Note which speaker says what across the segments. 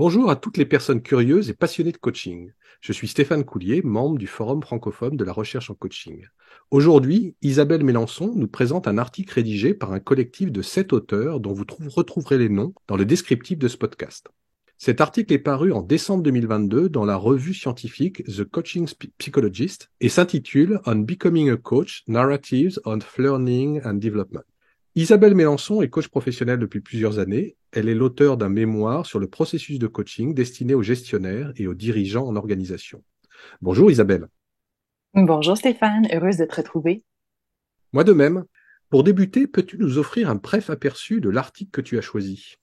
Speaker 1: Bonjour à toutes les personnes curieuses et passionnées de coaching. Je suis Stéphane Coulier, membre du Forum francophone de la recherche en coaching. Aujourd'hui, Isabelle Mélençon nous présente un article rédigé par un collectif de 7 auteurs dont vous retrouverez les noms dans le descriptif de ce podcast. Cet article est paru en décembre 2022 dans la revue scientifique The Coaching Psychologist et s'intitule On Becoming a Coach, Narratives on Learning and Development. Isabelle Mélençon est coach professionnelle depuis plusieurs années. Elle est l'auteure d'un mémoire sur le processus de coaching destiné aux gestionnaires et aux dirigeants en organisation. Bonjour Isabelle.
Speaker 2: Bonjour Stéphane, heureuse de te retrouver.
Speaker 1: Moi de même. Pour débuter, peux-tu nous offrir un bref aperçu de l'article que tu as choisi?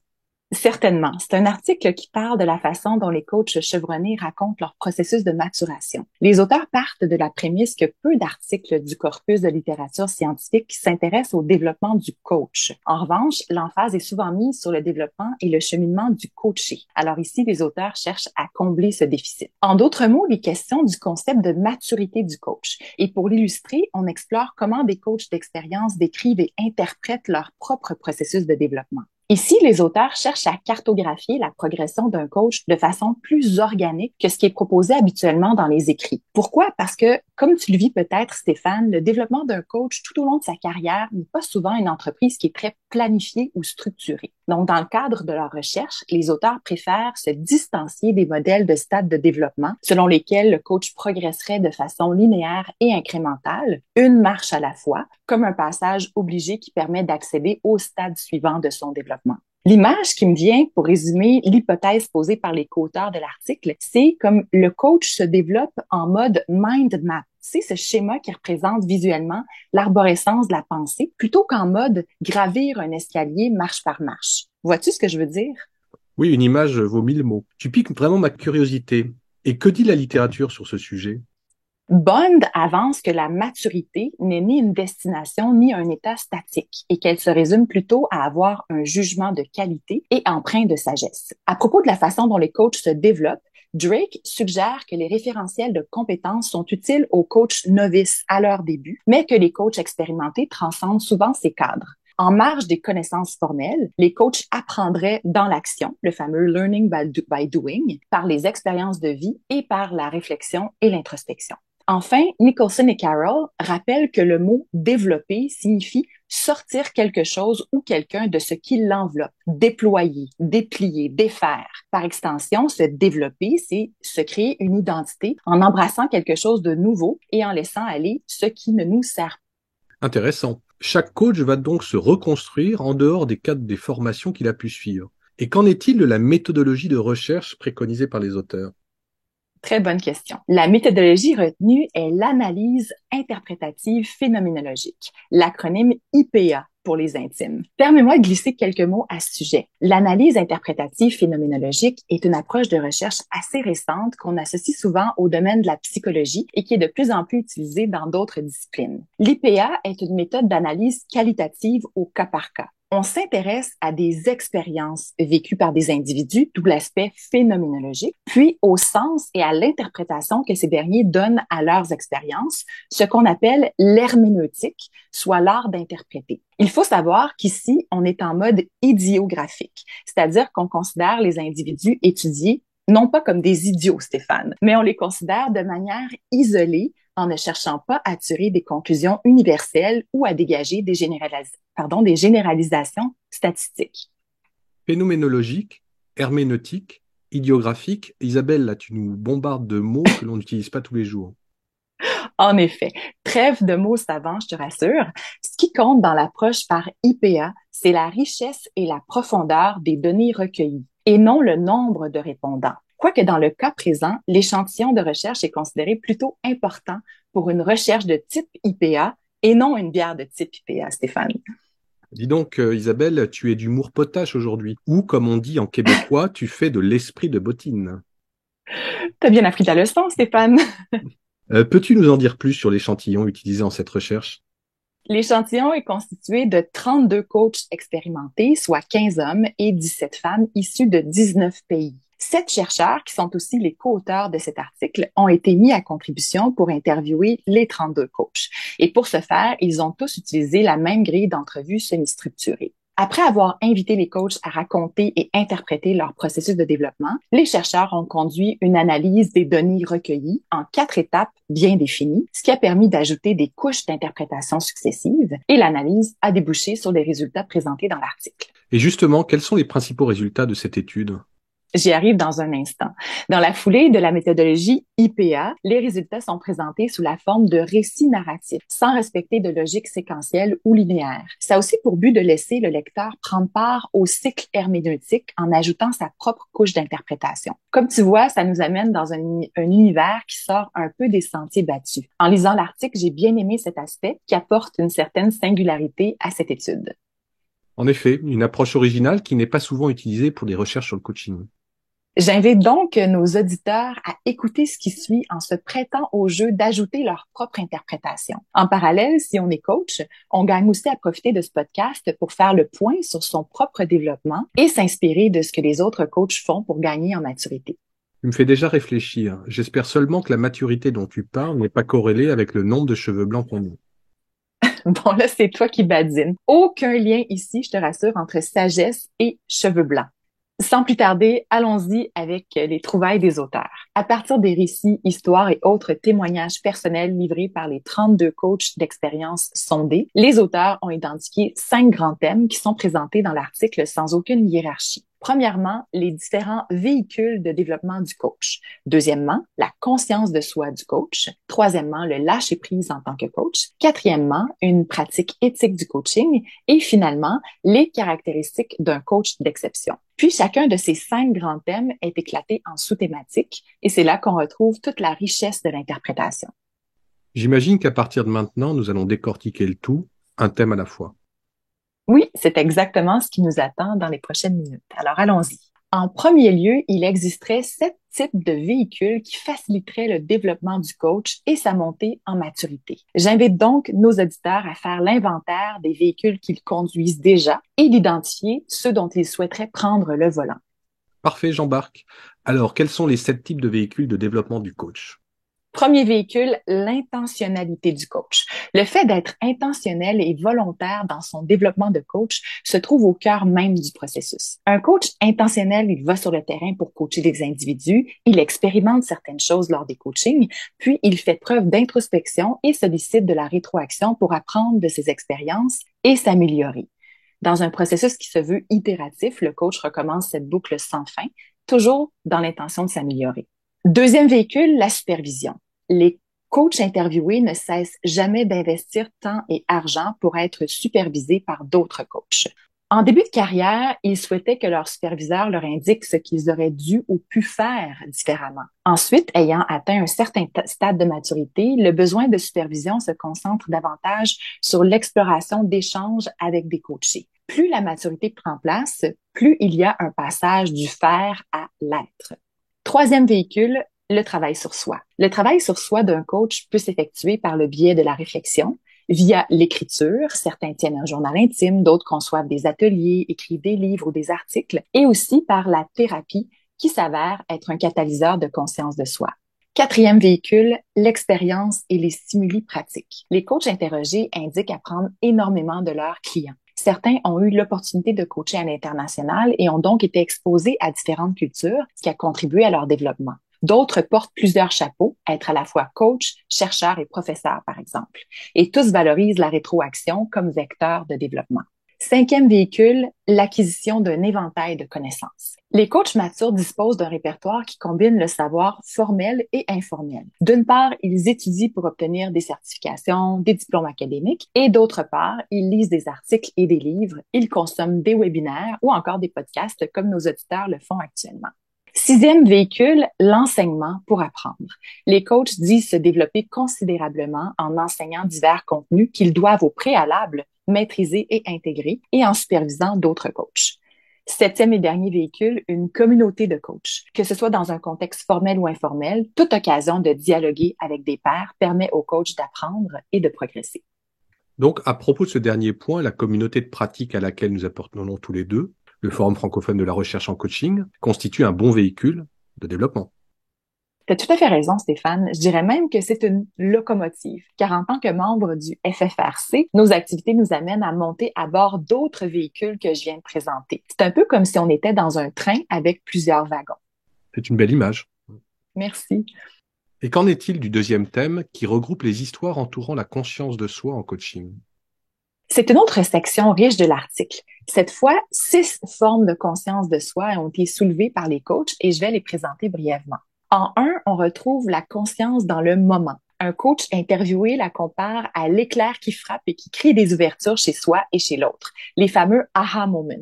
Speaker 2: Certainement, c'est un article qui parle de la façon dont les coachs chevronnés racontent leur processus de maturation. Les auteurs partent de la prémisse que peu d'articles du corpus de littérature scientifique s'intéressent au développement du coach. En revanche, l'emphase est souvent mise sur le développement et le cheminement du coaché. Alors ici, les auteurs cherchent à combler ce déficit. En d'autres mots, il est question du concept de maturité du coach. Et pour l'illustrer, on explore comment des coachs d'expérience décrivent et interprètent leur propre processus de développement. Ici, les auteurs cherchent à cartographier la progression d'un coach de façon plus organique que ce qui est proposé habituellement dans les écrits. Pourquoi? Parce que, comme tu le vis peut-être, Stéphane, le développement d'un coach tout au long de sa carrière n'est pas souvent une entreprise qui est très planifiée ou structurée. Donc, dans le cadre de leur recherche, les auteurs préfèrent se distancier des modèles de stade de développement selon lesquels le coach progresserait de façon linéaire et incrémentale, une marche à la fois, comme un passage obligé qui permet d'accéder au stade suivant de son développement. L'image qui me vient pour résumer l'hypothèse posée par les co-auteurs de l'article, c'est comme le coach se développe en mode mind map. C'est ce schéma qui représente visuellement l'arborescence de la pensée plutôt qu'en mode gravir un escalier marche par marche. Vois-tu ce que je veux dire?
Speaker 1: Oui, une image vaut 1000 mots. Tu piques vraiment ma curiosité. Et que dit la littérature sur ce sujet?
Speaker 2: Bond avance que la maturité n'est ni une destination ni un état statique et qu'elle se résume plutôt à avoir un jugement de qualité et empreint de sagesse. À propos de la façon dont les coachs se développent, Drake suggère que les référentiels de compétences sont utiles aux coachs novices à leur début, mais que les coachs expérimentés transcendent souvent ces cadres. En marge des connaissances formelles, les coachs apprendraient dans l'action, le fameux learning by doing, par les expériences de vie et par la réflexion et l'introspection. Enfin, Nicholson et Carroll rappellent que le mot développer signifie sortir quelque chose ou quelqu'un de ce qui l'enveloppe, déployer, déplier, défaire. Par extension, se développer, c'est se créer une identité en embrassant quelque chose de nouveau et en laissant aller ce qui ne nous sert pas.
Speaker 1: Intéressant. Chaque coach va donc se reconstruire en dehors des cadres des formations qu'il a pu suivre. Et qu'en est-il de la méthodologie de recherche préconisée par les auteurs?
Speaker 2: Très bonne question. La méthodologie retenue est l'analyse interprétative phénoménologique, l'acronyme IPA pour les intimes. Permets-moi de glisser quelques mots à ce sujet. L'analyse interprétative phénoménologique est une approche de recherche assez récente qu'on associe souvent au domaine de la psychologie et qui est de plus en plus utilisée dans d'autres disciplines. L'IPA est une méthode d'analyse qualitative au cas par cas. On s'intéresse à des expériences vécues par des individus, d'où l'aspect phénoménologique, puis au sens et à l'interprétation que ces derniers donnent à leurs expériences, ce qu'on appelle l'herméneutique, soit l'art d'interpréter. Il faut savoir qu'ici, on est en mode idiographique, c'est-à-dire qu'on considère les individus étudiés non pas comme des idiots, Stéphane, mais on les considère de manière isolée en ne cherchant pas à tirer des conclusions universelles ou à dégager des généralisations statistiques.
Speaker 1: Phénoménologique, herméneutique, idiographique. Isabelle, là, tu nous bombardes de mots que l'on n'utilise pas tous les jours.
Speaker 2: En effet, trêve de mots savants, je te rassure. Ce qui compte dans l'approche par IPA, c'est la richesse et la profondeur des données recueillies et non le nombre de répondants. Quoique dans le cas présent, l'échantillon de recherche est considéré plutôt important pour une recherche de type IPA et non une bière de type IPA, Stéphane.
Speaker 1: Dis donc, Isabelle, tu es d'humour potache aujourd'hui. Ou, comme on dit en québécois, tu fais de l'esprit de bottine.
Speaker 2: T'as bien appris ta leçon, Stéphane.
Speaker 1: Peux-tu nous en dire plus sur l'échantillon utilisé en cette recherche?
Speaker 2: L'échantillon est constitué de 32 coachs expérimentés, soit 15 hommes et 17 femmes issus de 19 pays. 7 chercheurs, qui sont aussi les co-auteurs de cet article, ont été mis à contribution pour interviewer les 32 coachs. Et pour ce faire, ils ont tous utilisé la même grille d'entrevue semi-structurée. Après avoir invité les coachs à raconter et interpréter leur processus de développement, les chercheurs ont conduit une analyse des données recueillies en 4 étapes bien définies, ce qui a permis d'ajouter des couches d'interprétation successives, et l'analyse a débouché sur les résultats présentés dans l'article.
Speaker 1: Et justement, quels sont les principaux résultats de cette étude?
Speaker 2: J'y arrive dans un instant. Dans la foulée de la méthodologie IPA, les résultats sont présentés sous la forme de récits narratifs, sans respecter de logique séquentielle ou linéaire. Ça a aussi pour but de laisser le lecteur prendre part au cycle herméneutique en ajoutant sa propre couche d'interprétation. Comme tu vois, ça nous amène dans un univers qui sort un peu des sentiers battus. En lisant l'article, j'ai bien aimé cet aspect qui apporte une certaine singularité à cette étude.
Speaker 1: En effet, une approche originale qui n'est pas souvent utilisée pour des recherches sur le coaching.
Speaker 2: J'invite donc nos auditeurs à écouter ce qui suit en se prêtant au jeu d'ajouter leur propre interprétation. En parallèle, si on est coach, on gagne aussi à profiter de ce podcast pour faire le point sur son propre développement et s'inspirer de ce que les autres coachs font pour gagner en maturité.
Speaker 1: Tu me fais déjà réfléchir. J'espère seulement que la maturité dont tu parles n'est pas corrélée avec le nombre de cheveux blancs qu'on a.
Speaker 2: Bon, là, c'est toi qui badines. Aucun lien ici, je te rassure, entre sagesse et cheveux blancs. Sans plus tarder, allons-y avec les trouvailles des auteurs. À partir des récits, histoires et autres témoignages personnels livrés par les 32 coachs d'expérience sondés, les auteurs ont identifié 5 grands thèmes qui sont présentés dans l'article sans aucune hiérarchie. Premièrement, les différents véhicules de développement du coach. Deuxièmement, la conscience de soi du coach. Troisièmement, le lâcher-prise en tant que coach. Quatrièmement, une pratique éthique du coaching. Et finalement, les caractéristiques d'un coach d'exception. Puis, chacun de ces 5 grands thèmes est éclaté en sous-thématiques et c'est là qu'on retrouve toute la richesse de l'interprétation.
Speaker 1: J'imagine qu'à partir de maintenant, nous allons décortiquer le tout, un thème à la fois.
Speaker 2: Oui, c'est exactement ce qui nous attend dans les prochaines minutes. Alors, allons-y. En premier lieu, il existerait 7 types de véhicules qui faciliteraient le développement du coach et sa montée en maturité. J'invite donc nos auditeurs à faire l'inventaire des véhicules qu'ils conduisent déjà et d'identifier ceux dont ils souhaiteraient prendre le volant.
Speaker 1: Parfait, j'embarque. Alors, quels sont les 7 types de véhicules de développement du coach?
Speaker 2: Premier véhicule, l'intentionnalité du coach. Le fait d'être intentionnel et volontaire dans son développement de coach se trouve au cœur même du processus. Un coach intentionnel, il va sur le terrain pour coacher des individus, il expérimente certaines choses lors des coachings, puis il fait preuve d'introspection et sollicite de la rétroaction pour apprendre de ses expériences et s'améliorer. Dans un processus qui se veut itératif, le coach recommence cette boucle sans fin, toujours dans l'intention de s'améliorer. Deuxième véhicule, la supervision. Les coachs interviewés ne cessent jamais d'investir temps et argent pour être supervisés par d'autres coachs. En début de carrière, ils souhaitaient que leur superviseur leur indique ce qu'ils auraient dû ou pu faire différemment. Ensuite, ayant atteint un certain stade de maturité, le besoin de supervision se concentre davantage sur l'exploration d'échanges avec des coachés. Plus la maturité prend place, plus il y a un passage du faire à l'être. Troisième véhicule, le travail sur soi. Le travail sur soi d'un coach peut s'effectuer par le biais de la réflexion, via l'écriture. Certains tiennent un journal intime, d'autres conçoivent des ateliers, écrivent des livres ou des articles, et aussi par la thérapie qui s'avère être un catalyseur de conscience de soi. Quatrième véhicule, l'expérience et les stimuli pratiques. Les coachs interrogés indiquent apprendre énormément de leurs clients. Certains ont eu l'opportunité de coacher à l'international et ont donc été exposés à différentes cultures, ce qui a contribué à leur développement. D'autres portent plusieurs chapeaux, être à la fois coach, chercheur et professeur, par exemple. Et tous valorisent la rétroaction comme vecteur de développement. Cinquième véhicule, l'acquisition d'un éventail de connaissances. Les coachs matures disposent d'un répertoire qui combine le savoir formel et informel. D'une part, ils étudient pour obtenir des certifications, des diplômes académiques, et d'autre part, ils lisent des articles et des livres, ils consomment des webinaires ou encore des podcasts comme nos auditeurs le font actuellement. Sixième véhicule, l'enseignement pour apprendre. Les coachs disent se développer considérablement en enseignant divers contenus qu'ils doivent au préalable maîtriser et intégrer et en supervisant d'autres coachs. Septième et dernier véhicule, une communauté de coachs. Que ce soit dans un contexte formel ou informel, toute occasion de dialoguer avec des pairs permet aux coachs d'apprendre et de progresser.
Speaker 1: Donc, à propos de ce dernier point, la communauté de pratique à laquelle nous appartenons tous les deux, le Forum francophone de la recherche en coaching, constitue un bon véhicule de développement.
Speaker 2: Tu as tout à fait raison, Stéphane. Je dirais même que c'est une locomotive, car en tant que membre du FFRC, nos activités nous amènent à monter à bord d'autres véhicules que je viens de présenter. C'est un peu comme si on était dans un train avec plusieurs wagons.
Speaker 1: C'est une belle image.
Speaker 2: Merci.
Speaker 1: Et qu'en est-il du deuxième thème qui regroupe les histoires entourant la conscience de soi en coaching?
Speaker 2: C'est une autre section riche de l'article. Cette fois, 6 formes de conscience de soi ont été soulevées par les coachs et je vais les présenter brièvement. En un, on retrouve la conscience dans le moment. Un coach interviewé la compare à l'éclair qui frappe et qui crée des ouvertures chez soi et chez l'autre, les fameux aha moments.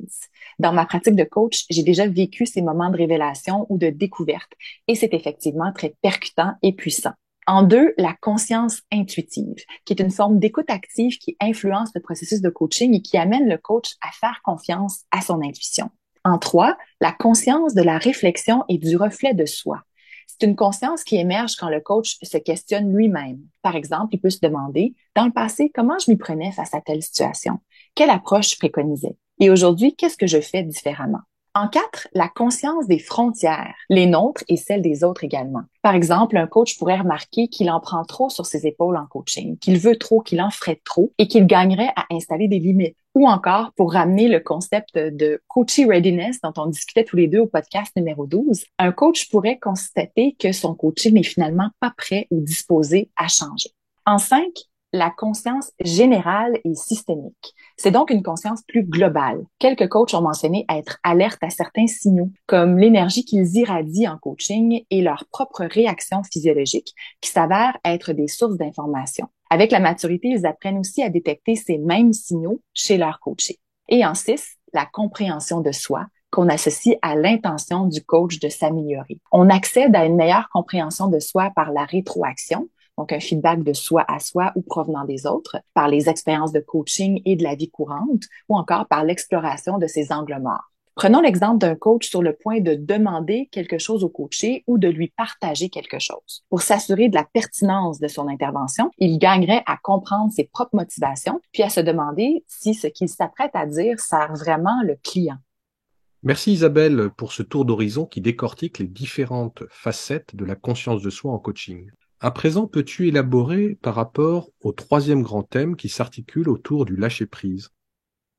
Speaker 2: Dans ma pratique de coach, j'ai déjà vécu ces moments de révélation ou de découverte et c'est effectivement très percutant et puissant. En deux, la conscience intuitive, qui est une forme d'écoute active qui influence le processus de coaching et qui amène le coach à faire confiance à son intuition. En trois, la conscience de la réflexion et du reflet de soi. C'est une conscience qui émerge quand le coach se questionne lui-même. Par exemple, il peut se demander, dans le passé, comment je m'y prenais face à telle situation? Quelle approche je préconisais? Et aujourd'hui, qu'est-ce que je fais différemment? En quatre, la conscience des frontières, les nôtres et celles des autres également. Par exemple, un coach pourrait remarquer qu'il en prend trop sur ses épaules en coaching, qu'il veut trop, qu'il en ferait trop et qu'il gagnerait à installer des limites. Ou encore, pour ramener le concept de coachee readiness dont on discutait tous les deux au podcast numéro 12, un coach pourrait constater que son coaching n'est finalement pas prêt ou disposé à changer. En 5, la conscience générale et systémique. C'est donc une conscience plus globale. Quelques coachs ont mentionné être alertes à certains signaux, comme l'énergie qu'ils irradient en coaching et leurs propres réactions physiologiques, qui s'avèrent être des sources d'information. Avec la maturité, ils apprennent aussi à détecter ces mêmes signaux chez leurs coachés. Et en 6, la compréhension de soi, qu'on associe à l'intention du coach de s'améliorer. On accède à une meilleure compréhension de soi par la rétroaction, donc un feedback de soi à soi ou provenant des autres, par les expériences de coaching et de la vie courante, ou encore par l'exploration de ses angles morts. Prenons l'exemple d'un coach sur le point de demander quelque chose au coaché ou de lui partager quelque chose. Pour s'assurer de la pertinence de son intervention, il gagnerait à comprendre ses propres motivations, puis à se demander si ce qu'il s'apprête à dire sert vraiment le client.
Speaker 1: Merci Isabelle pour ce tour d'horizon qui décortique les différentes facettes de la conscience de soi en coaching. À présent, peux-tu élaborer par rapport au troisième grand thème qui s'articule autour du lâcher-prise?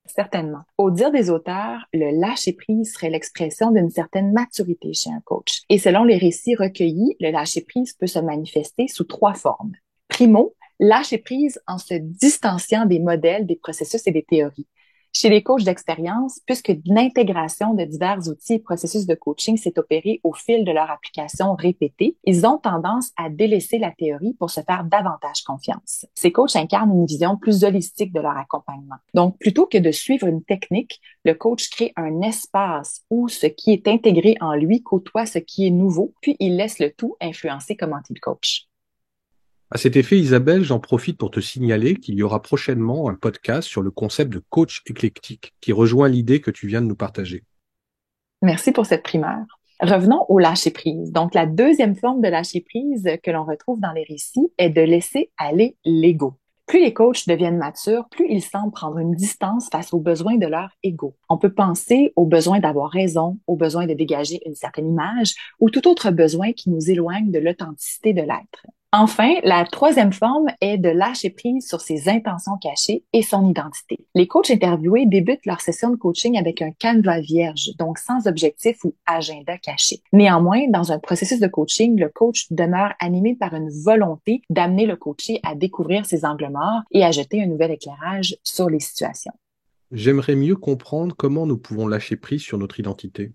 Speaker 2: Certainement. Au dire des auteurs, le lâcher-prise serait l'expression d'une certaine maturité chez un coach. Et selon les récits recueillis, le lâcher-prise peut se manifester sous 3 formes. Primo, lâcher-prise en se distanciant des modèles, des processus et des théories. Chez les coachs d'expérience, puisque l'intégration de divers outils et processus de coaching s'est opérée au fil de leur application répétée, ils ont tendance à délaisser la théorie pour se faire davantage confiance. Ces coachs incarnent une vision plus holistique de leur accompagnement. Donc, plutôt que de suivre une technique, le coach crée un espace où ce qui est intégré en lui côtoie ce qui est nouveau, puis il laisse le tout influencer comment il coach.
Speaker 1: À cet effet, Isabelle, j'en profite pour te signaler qu'il y aura prochainement un podcast sur le concept de coach éclectique qui rejoint l'idée que tu viens de nous partager.
Speaker 2: Merci pour cette primeur. Revenons au lâcher-prise. Donc, la deuxième forme de lâcher-prise que l'on retrouve dans les récits est de laisser aller l'ego. Plus les coachs deviennent matures, plus ils semblent prendre une distance face aux besoins de leur ego. On peut penser au besoin d'avoir raison, au besoin de dégager une certaine image ou tout autre besoin qui nous éloigne de l'authenticité de l'être. Enfin, la troisième forme est de lâcher prise sur ses intentions cachées et son identité. Les coachs interviewés débutent leur session de coaching avec un canevas vierge, donc sans objectif ou agenda caché. Néanmoins, dans un processus de coaching, le coach demeure animé par une volonté d'amener le coaché à découvrir ses angles morts et à jeter un nouvel éclairage sur les situations.
Speaker 1: J'aimerais mieux comprendre comment nous pouvons lâcher prise sur notre identité.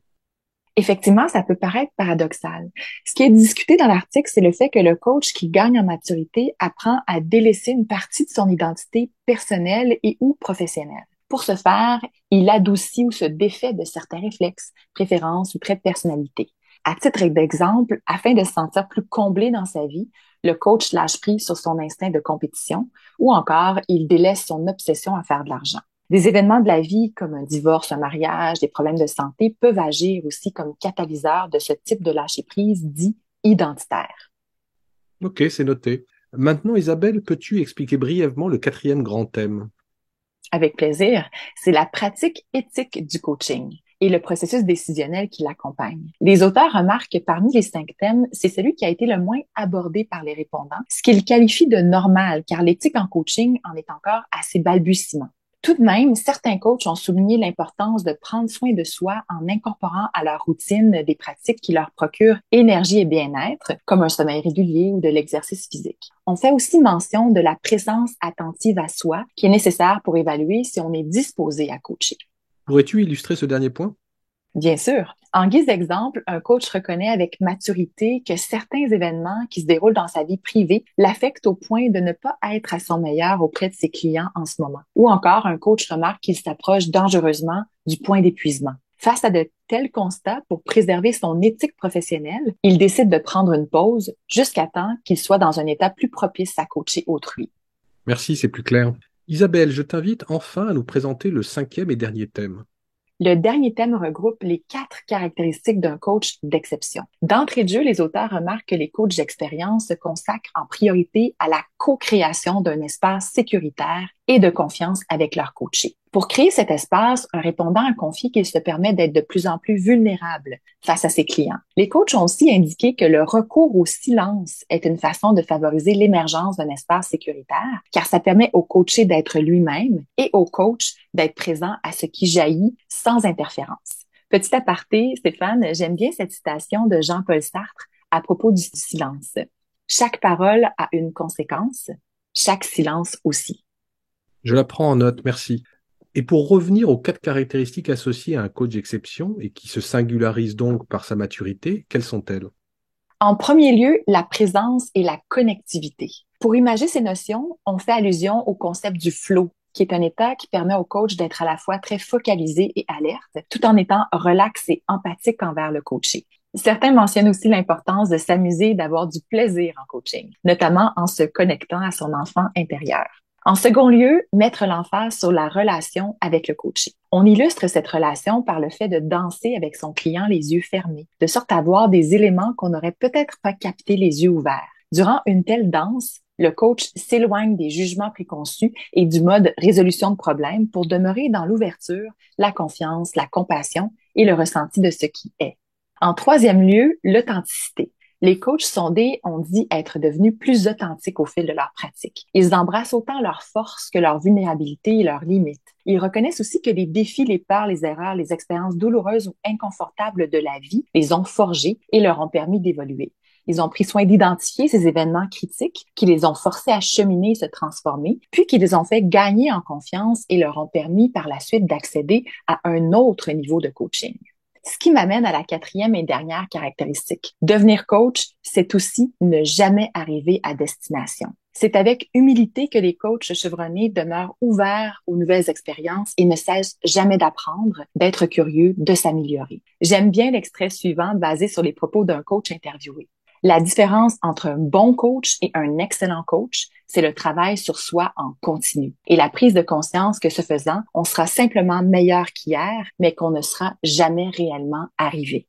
Speaker 2: Effectivement, ça peut paraître paradoxal. Ce qui est discuté dans l'article, c'est le fait que le coach qui gagne en maturité apprend à délaisser une partie de son identité personnelle et ou professionnelle. Pour ce faire, il adoucit ou se défait de certains réflexes, préférences ou traits de personnalité. À titre d'exemple, afin de se sentir plus comblé dans sa vie, le coach lâche prise sur son instinct de compétition ou encore il délaisse son obsession à faire de l'argent. Des événements de la vie comme un divorce, un mariage, des problèmes de santé peuvent agir aussi comme catalyseurs de ce type de lâcher-prise dit identitaire.
Speaker 1: Ok, c'est noté. Maintenant, Isabelle, peux-tu expliquer brièvement le quatrième grand thème?
Speaker 2: Avec plaisir, c'est la pratique éthique du coaching. et le processus décisionnel qui l'accompagne. Les auteurs remarquent que parmi les 5 thèmes, c'est celui qui a été le moins abordé par les répondants, ce qu'ils qualifient de normal, car l'éthique en coaching en est encore à ses balbutiements. Tout de même, certains coachs ont souligné l'importance de prendre soin de soi en incorporant à leur routine des pratiques qui leur procurent énergie et bien-être, comme un sommeil régulier ou de l'exercice physique. On fait aussi mention de la présence attentive à soi qui est nécessaire pour évaluer si on est disposé à coacher.
Speaker 1: Pourrais-tu illustrer ce dernier point?
Speaker 2: Bien sûr. En guise d'exemple, un coach reconnaît avec maturité que certains événements qui se déroulent dans sa vie privée l'affectent au point de ne pas être à son meilleur auprès de ses clients en ce moment. Ou encore, un coach remarque qu'il s'approche dangereusement du point d'épuisement. Face à de tels constats, pour préserver son éthique professionnelle, il décide de prendre une pause jusqu'à temps qu'il soit dans un état plus propice à coacher autrui.
Speaker 1: Merci, c'est plus clair. Isabelle, je t'invite enfin à nous présenter le 5e et dernier thème.
Speaker 2: Le dernier thème regroupe les 4 caractéristiques d'un coach d'exception. D'entrée de jeu, les auteurs remarquent que les coachs d'expérience se consacrent en priorité à la co-création d'un espace sécuritaire et de confiance avec leur coaché. Pour créer cet espace, un répondant a confié qu'il se permet d'être de plus en plus vulnérable face à ses clients. Les coachs ont aussi indiqué que le recours au silence est une façon de favoriser l'émergence d'un espace sécuritaire, car ça permet au coaché d'être lui-même et au coach d'être présent à ce qui jaillit sans interférence. Petit aparté, Stéphane, j'aime bien cette citation de Jean-Paul Sartre à propos du silence. Chaque parole a une conséquence, chaque silence aussi.
Speaker 1: Je la prends en note, merci. Et pour revenir aux 4 caractéristiques associées à un coach d'exception et qui se singularisent donc par sa maturité, quelles sont-elles?
Speaker 2: En premier lieu, la présence et la connectivité. Pour imager ces notions, on fait allusion au concept du flow, qui est un état qui permet au coach d'être à la fois très focalisé et alerte, tout en étant relax et empathique envers le coaché. Certains mentionnent aussi l'importance de s'amuser et d'avoir du plaisir en coaching, notamment en se connectant à son enfant intérieur. En second lieu, mettre l'emphase sur la relation avec le coaché. On illustre cette relation par le fait de danser avec son client les yeux fermés, de sorte à voir des éléments qu'on n'aurait peut-être pas captés les yeux ouverts. Durant une telle danse, le coach s'éloigne des jugements préconçus et du mode résolution de problèmes pour demeurer dans l'ouverture, la confiance, la compassion et le ressenti de ce qui est. En troisième lieu, l'authenticité. Les coachs sondés ont dit être devenus plus authentiques au fil de leur pratique. Ils embrassent autant leurs forces que leurs vulnérabilités et leurs limites. Ils reconnaissent aussi que les défis, les peurs, les erreurs, les expériences douloureuses ou inconfortables de la vie les ont forgés et leur ont permis d'évoluer. Ils ont pris soin d'identifier ces événements critiques qui les ont forcés à cheminer et se transformer, puis qui les ont fait gagner en confiance et leur ont permis par la suite d'accéder à un autre niveau de coaching. Ce qui m'amène à la 4e et dernière caractéristique. Devenir coach, c'est aussi ne jamais arriver à destination. C'est avec humilité que les coachs chevronnés demeurent ouverts aux nouvelles expériences et ne cessent jamais d'apprendre, d'être curieux, de s'améliorer. J'aime bien l'extrait suivant basé sur les propos d'un coach interviewé. La différence entre un bon coach et un excellent coach, c'est le travail sur soi en continu et la prise de conscience que ce faisant, on sera simplement meilleur qu'hier, mais qu'on ne sera jamais réellement arrivé.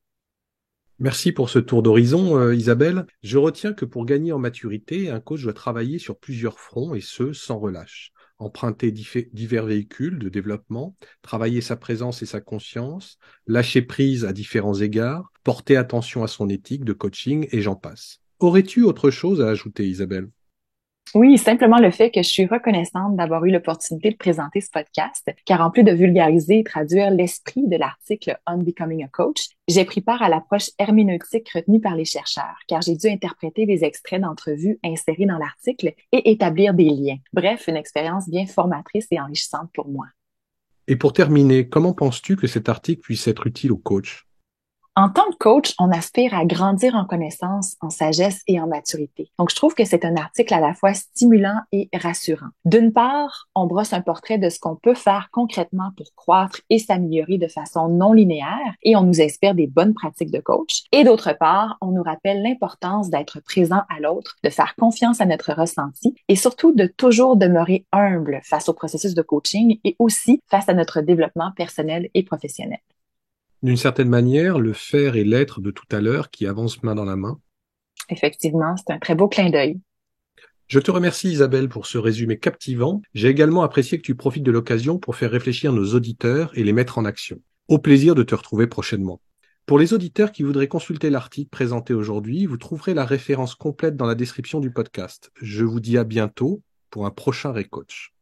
Speaker 1: Merci pour ce tour d'horizon, Isabelle. Je retiens que pour gagner en maturité, un coach doit travailler sur plusieurs fronts et ce, sans relâche. Emprunter divers véhicules de développement, travailler sa présence et sa conscience, lâcher prise à différents égards, porter attention à son éthique de coaching et j'en passe. Aurais-tu autre chose à ajouter, Isabelle?
Speaker 2: Oui, simplement le fait que je suis reconnaissante d'avoir eu l'opportunité de présenter ce podcast, car en plus de vulgariser et traduire l'esprit de l'article On Becoming a Coach, j'ai pris part à l'approche herméneutique retenue par les chercheurs, car j'ai dû interpréter des extraits d'entrevues insérés dans l'article et établir des liens. Bref, une expérience bien formatrice et enrichissante pour moi.
Speaker 1: Et pour terminer, comment penses-tu que cet article puisse être utile aux coachs?
Speaker 2: En tant que coach, on aspire à grandir en connaissance, en sagesse et en maturité. Donc, je trouve que c'est un article à la fois stimulant et rassurant. D'une part, on brosse un portrait de ce qu'on peut faire concrètement pour croître et s'améliorer de façon non linéaire et on nous inspire des bonnes pratiques de coach. Et d'autre part, on nous rappelle l'importance d'être présent à l'autre, de faire confiance à notre ressenti et surtout de toujours demeurer humble face au processus de coaching et aussi face à notre développement personnel et professionnel.
Speaker 1: D'une certaine manière, le faire et l'être de tout à l'heure qui avancent main dans la main.
Speaker 2: Effectivement, c'est un très beau clin d'œil.
Speaker 1: Je te remercie Isabelle pour ce résumé captivant. J'ai également apprécié que tu profites de l'occasion pour faire réfléchir nos auditeurs et les mettre en action. Au plaisir de te retrouver prochainement. Pour les auditeurs qui voudraient consulter l'article présenté aujourd'hui, vous trouverez la référence complète dans la description du podcast. Je vous dis à bientôt pour un prochain Recoach.